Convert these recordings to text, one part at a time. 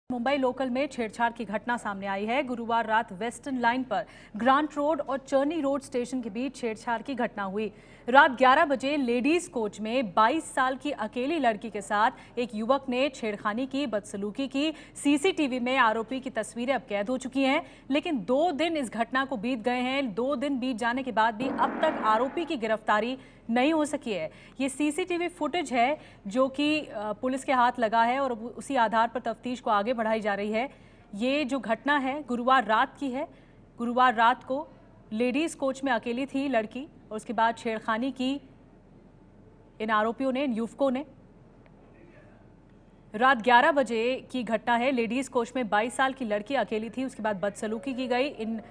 Mumbai local में छेड़छाड़ की घटना सामने आई है। गुरुवार रात वेस्टर्न लाइन पर ग्रांट रोड और चर्नी रोड स्टेशन के बीच छेड़छाड़ की घटना हुई। रात 11 बजे लेडीज कोच में 22 साल की अकेली लड़की के साथ एक युवक ने छेड़खानी की, बदसलूकी की। सीसीटीवी में आरोपी की तस्वीरें अब कैद हो चुकी हैं, लेकिन 2 दिन इस घटना को बीत गए हैं। 2 दिन बीत जाने के बाद भी अब तक आरोपी की गिरफ्तारी नहीं हो सकी है। ये सीसीटीवी फुटेज है जो कि पुलिस के हाथ लगा है और उसी आधार पर तफ्तीश को आगे बढ़ाई जा रही है। ये जो घटना है गुरुवार रात की है। गुरुवार रात को लेडीज कोच में अकेली थी लड़की और उसके बाद छेड़खानी की इन आरोपियों ने, इन युवकों ने। रात 11 बजे की घटना है। लेडीज कोच में 22 साल की लड़की अकेली थी, उसके बाद बदसलूकी की गई, इन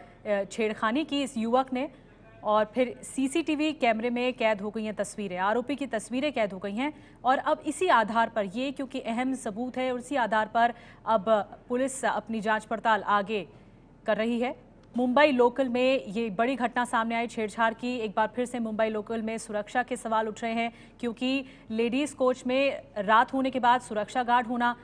छेड़खानी की इस युवक ने और फिर सीसीटीवी कैमरे में कैद हो गई हैं तस्वीरें, आरोपी की तस्वीरें कैद हो गई हैं। और अब इसी आधार पर, ये क्योंकि अहम सबूत है, उसी आधार पर अब पुलिस अपनी जांच पड़ताल आगे कर रही है। मुंबई लोकल में ये बड़ी घटना सामने आई छेड़छाड़ की। एक बार फिर से मुंबई लोकल में सुरक्षा के सवाल उठ रहे हैं, क्योंकि लेडीज कोच में रात होने के बाद सुरक्षा गार्ड होना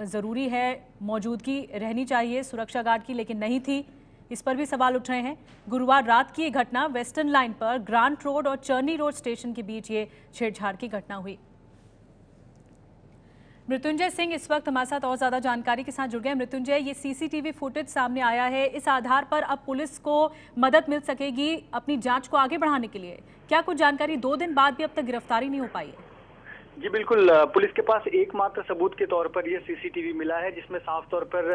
ज़रूरी है, मौजूदगी रहनी चाहिए सुरक्षा गार्ड की, लेकिन नहीं थी। इस पर भी सवाल उठ रहे हैं। गुरुवार रात की ये घटना वेस्टर्न लाइन पर ग्रांट रोड और चर्नी रोड स्टेशन के बीच ये छेड़छाड़ की घटना हुई। मृत्युंजय सिंह इस वक्त हमारे साथ और ज्यादा जानकारी के साथ जुड़ गए। मृत्युंजय, ये सीसीटीवी फुटेज सामने आया है, इस आधार पर अब पुलिस को मदद मिल सकेगी अपनी जांच को आगे बढ़ाने के लिए? क्या कुछ जानकारी? 2 दिन बाद भी अब तक गिरफ्तारी नहीं हो पाई है। जी बिल्कुल, पुलिस के पास एकमात्र सबूत के तौर पर यह सीसीटीवी मिला है, जिसमें साफ तौर पर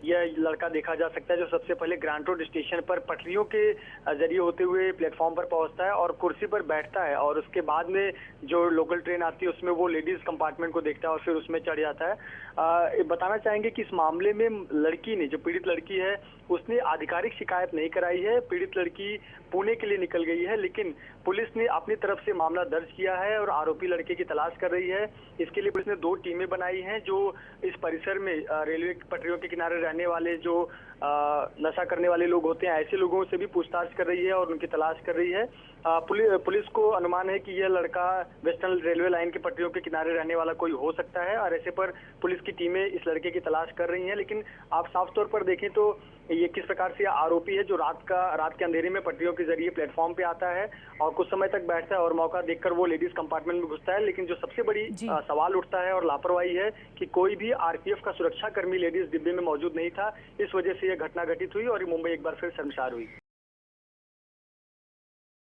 यह लड़का देखा जा सकता है जो सबसे पहले ग्रांट रोड स्टेशन पर पटरियों के जरिए होते हुए प्लेटफॉर्म पर पहुंचता है और कुर्सी पर बैठता है, और उसके बाद में जो लोकल ट्रेन आती है उसमें वो लेडीज कंपार्टमेंट को देखता है और फिर उसमें चढ़ जाता है। बताना चाहेंगे कि इस मामले में लड़की ने, जो पीड़ित लड़की है, उसने आधिकारिक शिकायत नहीं कराई है। पीड़ित लड़की पुणे के लिए निकल गई है, लेकिन पुलिस ने अपनी तरफ से मामला दर्ज किया है और आरोपी लड़के की तलाश कर रही है। इसके लिए पुलिस ने 2 टीमें बनाई हैं, जो इस परिसर में रेलवे पटरियों के किनारे रहने वाले जो नशा करने वाले लोग होते हैं, ऐसे लोगों से भी पूछताछ कर रही है और उनकी तलाश कर रही है। पुलिस को अनुमान है कि यह लड़का वेस्टर्न रेलवे लाइन की पटरियों के किनारे रहने वाला कोई हो सकता है, और ऐसे पर पुलिस की टीमें इस लड़के की तलाश कर रही हैं। लेकिन आप साफ तौर पर देखें तो ये किस प्रकार से आरोपी है जो रात के अंधेरे में पटरियों के जरिए प्लेटफॉर्म पे आता है और कुछ समय तक बैठता है और मौका देखकर वो लेडीज कंपार्टमेंट में घुसता है। लेकिन जो सबसे बड़ी सवाल उठता है और लापरवाही है कि कोई भी आरपीएफ का सुरक्षा कर्मी लेडीज डिब्बे में मौजूद नहीं था। इस वजह से यह घटना घटित हुई और मुंबई एक बार फिर शर्मसार हुई।